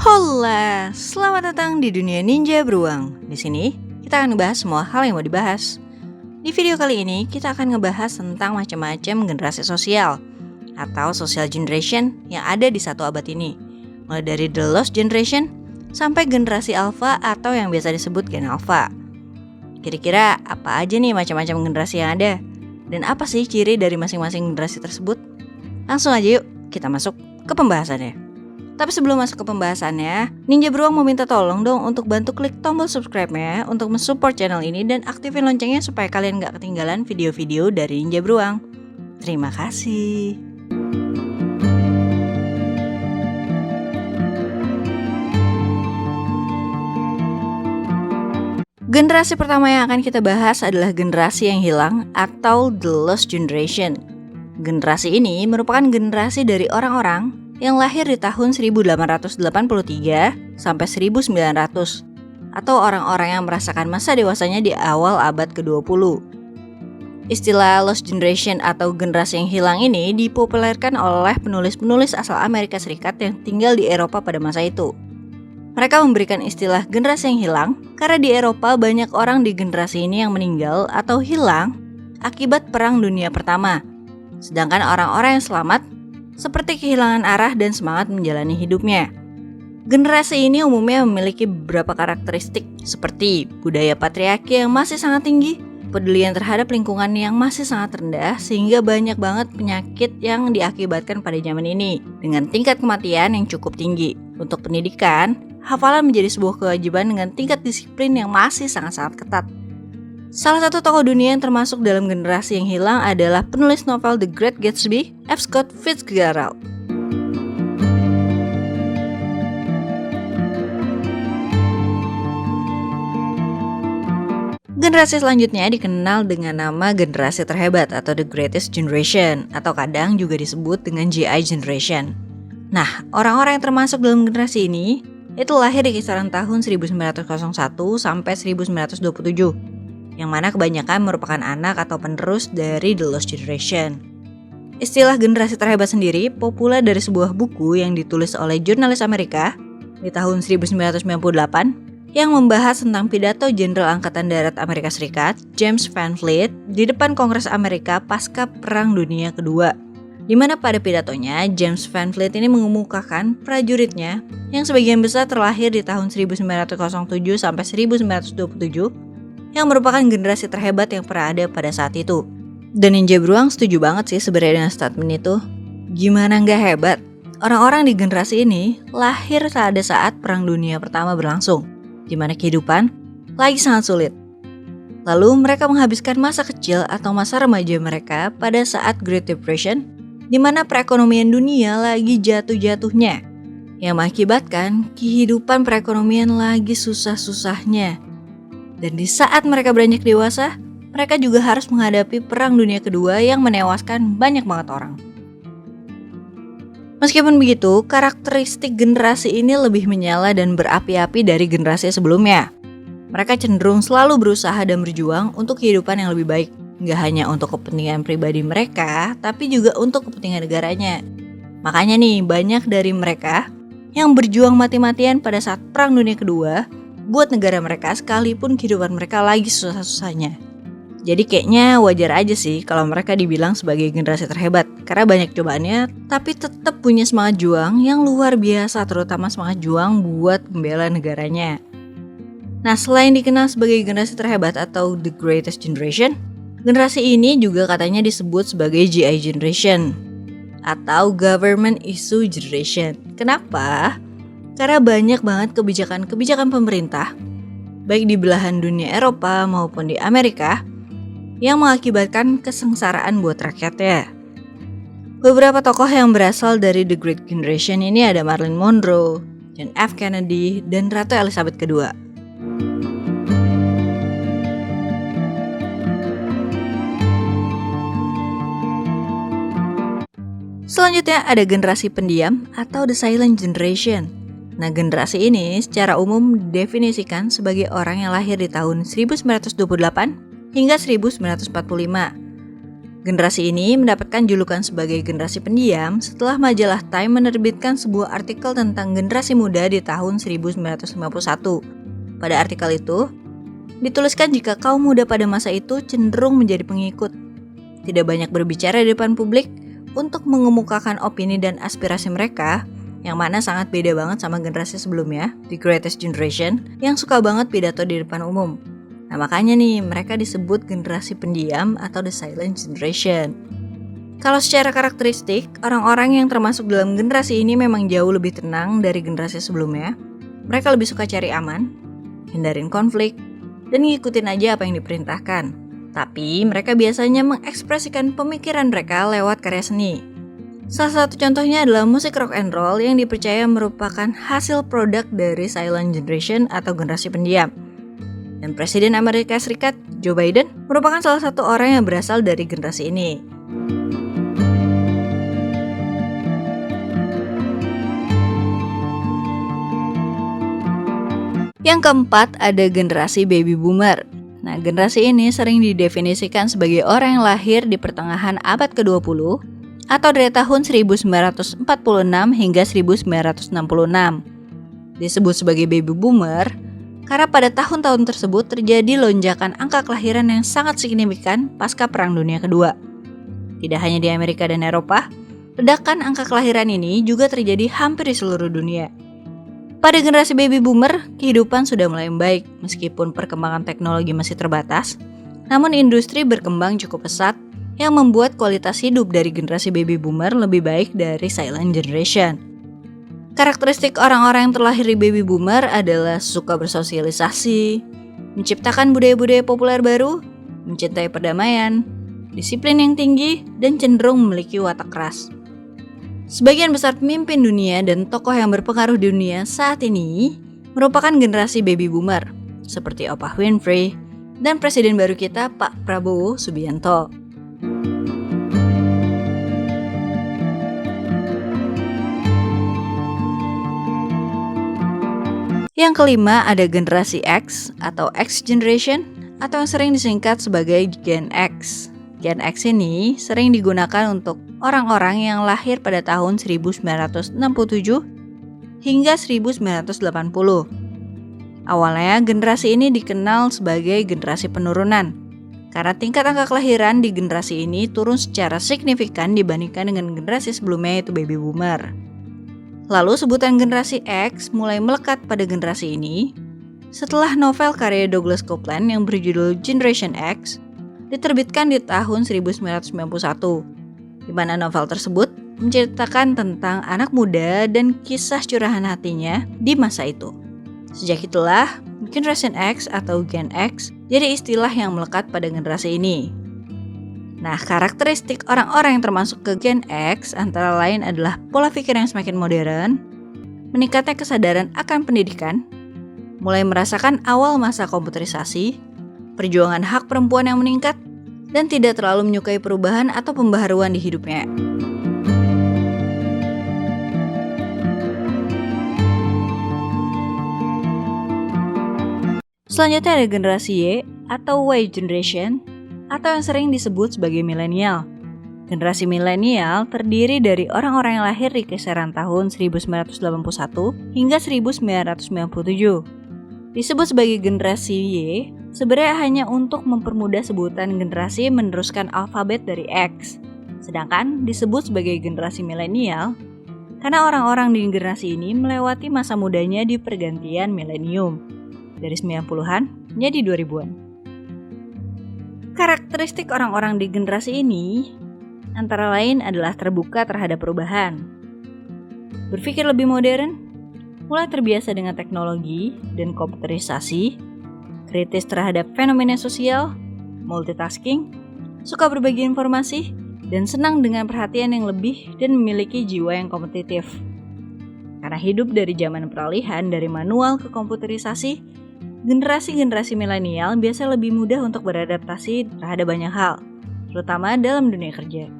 Hola, selamat datang di dunia ninja beruang. Di sini kita akan ngebahas semua hal yang mau dibahas. Di video kali ini kita akan ngebahas tentang macam-macam generasi sosial atau social generation yang ada di satu abad ini. Mulai dari the lost generation sampai generasi alpha atau yang biasa disebut gen alpha. Kira-kira apa aja nih macam-macam generasi yang ada? Dan apa sih ciri dari masing-masing generasi tersebut? Langsung aja yuk kita masuk ke pembahasannya. Tapi sebelum masuk ke pembahasannya, Ninja Beruang mau minta tolong dong untuk bantu klik tombol subscribe-nya untuk mensupport channel ini dan aktifin loncengnya supaya kalian gak ketinggalan video-video dari Ninja Beruang. Terima kasih. Generasi pertama yang akan kita bahas adalah generasi yang hilang atau the lost generation. Generasi ini merupakan generasi dari orang-orang yang lahir di tahun 1883 sampai 1900 atau orang-orang yang merasakan masa dewasanya di awal abad ke-20. Istilah lost generation atau generasi yang hilang ini dipopulerkan oleh penulis-penulis asal Amerika Serikat yang tinggal di Eropa pada masa itu. Mereka memberikan istilah generasi yang hilang karena di Eropa banyak orang di generasi ini yang meninggal atau hilang akibat Perang Dunia Pertama. Sedangkan orang-orang yang selamat seperti kehilangan arah dan semangat menjalani hidupnya. Generasi ini umumnya memiliki beberapa karakteristik seperti budaya patriarki yang masih sangat tinggi, pedulian terhadap lingkungan yang masih sangat rendah sehingga banyak banget penyakit yang diakibatkan pada zaman ini dengan tingkat kematian yang cukup tinggi. Untuk pendidikan, hafalan menjadi sebuah kewajiban dengan tingkat disiplin yang masih sangat-sangat ketat. Salah satu tokoh dunia yang termasuk dalam generasi yang hilang adalah penulis novel The Great Gatsby, F. Scott Fitzgerald. Generasi selanjutnya dikenal dengan nama generasi terhebat atau The Greatest Generation atau kadang juga disebut dengan GI Generation. Nah, orang-orang yang termasuk dalam generasi ini itu lahir di kisaran tahun 1901 sampai 1927. Yang mana kebanyakan merupakan anak atau penerus dari The Lost Generation. Istilah generasi terhebat sendiri populer dari sebuah buku yang ditulis oleh jurnalis Amerika di tahun 1998 yang membahas tentang pidato Jenderal Angkatan Darat Amerika Serikat James Van Fleet di depan Kongres Amerika pasca Perang Dunia Kedua. Di mana pada pidatonya James Van Fleet ini mengemukakan prajuritnya yang sebagian besar terlahir di tahun 1907 sampai 1927 yang merupakan generasi terhebat yang pernah ada pada saat itu. Dan Ninja Beruang setuju banget sih sebenarnya dengan statement itu. Gimana nggak hebat? Orang-orang di generasi ini lahir pada saat Perang Dunia Pertama berlangsung, di mana kehidupan lagi sangat sulit. Lalu mereka menghabiskan masa kecil atau masa remaja mereka pada saat Great Depression, di mana perekonomian dunia lagi jatuh-jatuhnya, yang mengakibatkan kehidupan perekonomian lagi susah-susahnya. Dan di saat mereka beranjak dewasa, mereka juga harus menghadapi Perang Dunia Kedua yang menewaskan banyak banget orang. Meskipun begitu, karakteristik generasi ini lebih menyala dan berapi-api dari generasi sebelumnya. Mereka cenderung selalu berusaha dan berjuang untuk kehidupan yang lebih baik. Nggak hanya untuk kepentingan pribadi mereka, tapi juga untuk kepentingan negaranya. Makanya nih, banyak dari mereka yang berjuang mati-matian pada saat Perang Dunia Kedua buat negara mereka sekalipun kehidupan mereka lagi susah-susahnya. Jadi kayaknya wajar aja sih kalau mereka dibilang sebagai generasi terhebat karena banyak cobaannya tapi tetap punya semangat juang yang luar biasa, terutama semangat juang buat membela negaranya. Nah, selain dikenal sebagai generasi terhebat atau The Greatest Generation, generasi ini juga katanya disebut sebagai GI Generation atau Government Issue Generation. Kenapa? Karena banyak banget kebijakan-kebijakan pemerintah, baik di belahan dunia Eropa maupun di Amerika, yang mengakibatkan kesengsaraan buat rakyatnya. Beberapa tokoh yang berasal dari The Great Generation ini ada Marilyn Monroe, John F. Kennedy, dan Ratu Elizabeth II. Selanjutnya ada generasi pendiam atau The Silent Generation. Nah, generasi ini secara umum didefinisikan sebagai orang yang lahir di tahun 1928 hingga 1945. Generasi ini mendapatkan julukan sebagai generasi pendiam setelah majalah Time menerbitkan sebuah artikel tentang generasi muda di tahun 1951. Pada artikel itu, dituliskan jika kaum muda pada masa itu cenderung menjadi pengikut, tidak banyak berbicara di depan publik untuk mengemukakan opini dan aspirasi mereka, yang mana sangat beda banget sama generasi sebelumnya, The Greatest Generation, yang suka banget pidato di depan umum. Nah makanya nih, mereka disebut generasi pendiam atau The Silent Generation. Kalau secara karakteristik, orang-orang yang termasuk dalam generasi ini memang jauh lebih tenang dari generasi sebelumnya. Mereka lebih suka cari aman, hindarin konflik, dan ngikutin aja apa yang diperintahkan. Tapi mereka biasanya mengekspresikan pemikiran mereka lewat karya seni. Salah satu contohnya adalah musik rock and roll yang dipercaya merupakan hasil produk dari Silent Generation atau generasi pendiam. Dan Presiden Amerika Serikat, Joe Biden, merupakan salah satu orang yang berasal dari generasi ini. Yang keempat ada generasi baby boomer. Nah, generasi ini sering didefinisikan sebagai orang yang lahir di pertengahan abad ke-20 atau dari tahun 1946 hingga 1966. Disebut sebagai baby boomer karena pada tahun-tahun tersebut terjadi lonjakan angka kelahiran yang sangat signifikan pasca Perang Dunia Kedua. Tidak hanya di Amerika dan Eropa, ledakan angka kelahiran ini juga terjadi hampir di seluruh dunia. Pada generasi baby boomer, kehidupan sudah mulai membaik meskipun perkembangan teknologi masih terbatas, namun industri berkembang cukup pesat yang membuat kualitas hidup dari generasi baby boomer lebih baik dari Silent Generation. Karakteristik orang-orang yang terlahir di baby boomer adalah suka bersosialisasi, menciptakan budaya-budaya populer baru, mencintai perdamaian, disiplin yang tinggi, dan cenderung memiliki watak keras. Sebagian besar pemimpin dunia dan tokoh yang berpengaruh di dunia saat ini merupakan generasi baby boomer, seperti Oprah Winfrey dan Presiden baru kita Pak Prabowo Subianto. Yang kelima ada generasi X atau X Generation atau yang sering disingkat sebagai Gen X. Gen X ini sering digunakan untuk orang-orang yang lahir pada tahun 1967 hingga 1980. Awalnya generasi ini dikenal sebagai generasi penurunan karena tingkat angka kelahiran di generasi ini turun secara signifikan dibandingkan dengan generasi sebelumnya yaitu baby boomer. Lalu sebutan generasi X mulai melekat pada generasi ini setelah novel karya Douglas Coupland yang berjudul Generation X diterbitkan di tahun 1991, di mana novel tersebut menceritakan tentang anak muda dan kisah curahan hatinya di masa itu. Sejak itulah, Generation X atau Gen X jadi istilah yang melekat pada generasi ini. Nah, karakteristik orang-orang yang termasuk ke Gen X antara lain adalah pola pikir yang semakin modern, meningkatnya kesadaran akan pendidikan, mulai merasakan awal masa komputerisasi, perjuangan hak perempuan yang meningkat, dan tidak terlalu menyukai perubahan atau pembaharuan di hidupnya. Selanjutnya ada generasi Y atau Y Generation atau yang sering disebut sebagai milenial. Generasi milenial terdiri dari orang-orang yang lahir di kisaran tahun 1981 hingga 1997. Disebut sebagai generasi Y sebenarnya hanya untuk mempermudah sebutan generasi meneruskan alfabet dari X. Sedangkan disebut sebagai generasi milenial karena orang-orang di generasi ini melewati masa mudanya di pergantian milenium dari 90-an menjadi 2000-an. Karakteristik orang-orang di generasi ini antara lain adalah terbuka terhadap perubahan, berpikir lebih modern, mulai terbiasa dengan teknologi dan komputerisasi, kritis terhadap fenomena sosial, multitasking, suka berbagi informasi, dan senang dengan perhatian yang lebih dan memiliki jiwa yang kompetitif. Karena hidup dari zaman peralihan dari manual ke komputerisasi, generasi-generasi milenial biasa lebih mudah untuk beradaptasi terhadap banyak hal, terutama dalam dunia kerja.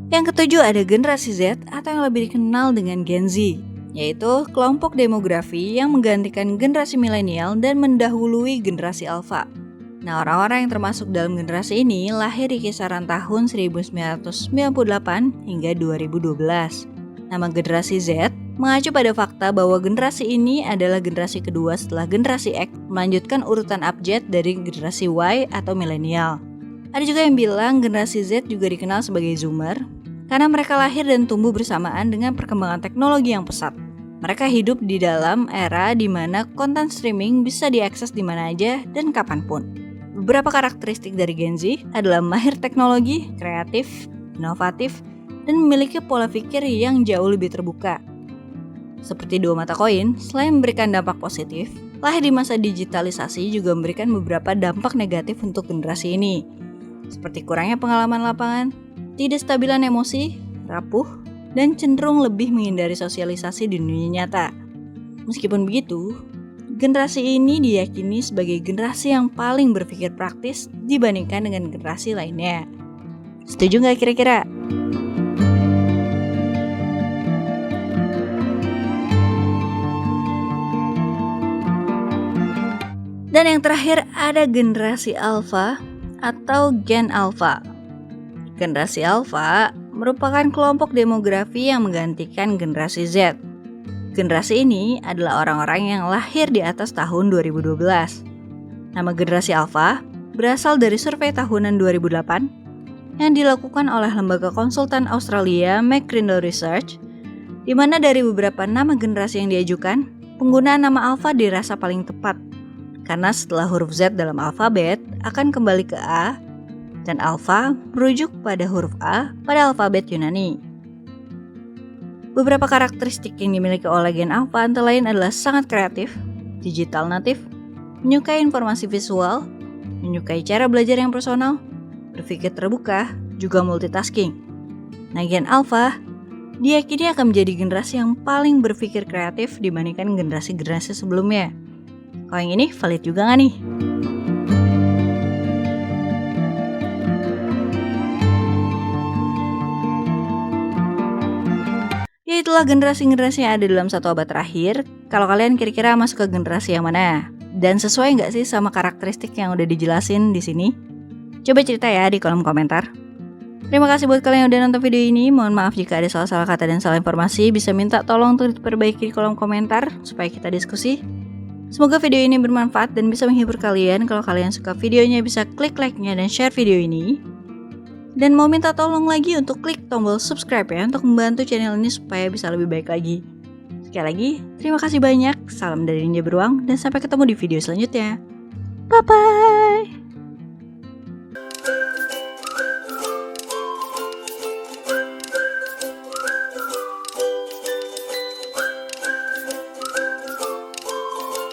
Yang ketujuh ada generasi Z atau yang lebih dikenal dengan Gen Z, yaitu kelompok demografi yang menggantikan generasi milenial dan mendahului generasi alfa. Nah, orang-orang yang termasuk dalam generasi ini lahir di kisaran tahun 1998 hingga 2012. Nama generasi Z mengacu pada fakta bahwa generasi ini adalah generasi kedua setelah generasi X melanjutkan urutan abjad dari generasi Y atau milenial. Ada juga yang bilang generasi Z juga dikenal sebagai Zoomer karena mereka lahir dan tumbuh bersamaan dengan perkembangan teknologi yang pesat. Mereka hidup di dalam era di mana konten streaming bisa diakses di mana aja dan kapanpun. Beberapa karakteristik dari Gen Z adalah mahir teknologi, kreatif, inovatif, dan memiliki pola pikir yang jauh lebih terbuka. Seperti dua mata koin, selain memberikan dampak positif, lahir di masa digitalisasi juga memberikan beberapa dampak negatif untuk generasi ini. Seperti kurangnya pengalaman lapangan, tidak stabilan emosi, rapuh, dan cenderung lebih menghindari sosialisasi di dunia nyata. Meskipun begitu, generasi ini diyakini sebagai generasi yang paling berpikir praktis dibandingkan dengan generasi lainnya. Setuju nggak kira-kira? Dan yang terakhir ada generasi alfa atau Gen Alpha. Generasi alfa merupakan kelompok demografi yang menggantikan generasi Z. Generasi ini adalah orang-orang yang lahir di atas tahun 2012. Nama generasi alfa berasal dari survei tahunan 2008 yang dilakukan oleh lembaga konsultan Australia McCrindle Research, di mana dari beberapa nama generasi yang diajukan, penggunaan nama alfa dirasa paling tepat. Karena setelah huruf Z dalam alfabet akan kembali ke A, dan alfa merujuk pada huruf A pada alfabet Yunani. Beberapa karakteristik yang dimiliki oleh Gen Alpha antara lain adalah sangat kreatif, digital native, menyukai informasi visual, menyukai cara belajar yang personal, berpikir terbuka, juga multitasking. Nah, Gen Alpha diyakini akan menjadi generasi yang paling berpikir kreatif dibandingkan generasi-generasi sebelumnya. Kalau yang ini valid juga nggak nih? Ya itulah generasi-generasi yang ada dalam satu abad terakhir. Kalau kalian kira-kira masuk ke generasi yang mana? Dan sesuai nggak sih sama karakteristik yang udah dijelasin di sini? Coba cerita ya di kolom komentar. Terima kasih buat kalian yang udah nonton video ini. Mohon maaf jika ada salah-salah kata dan salah informasi. Bisa minta tolong untuk diperbaiki di kolom komentar supaya kita diskusi. Semoga video ini bermanfaat dan bisa menghibur kalian. Kalau kalian suka videonya bisa klik like-nya dan share video ini. Dan mau minta tolong lagi untuk klik tombol subscribe ya untuk membantu channel ini supaya bisa lebih baik lagi. Sekali lagi, terima kasih banyak. Salam dari Ninja Beruang dan sampai ketemu di video selanjutnya. Bye-bye!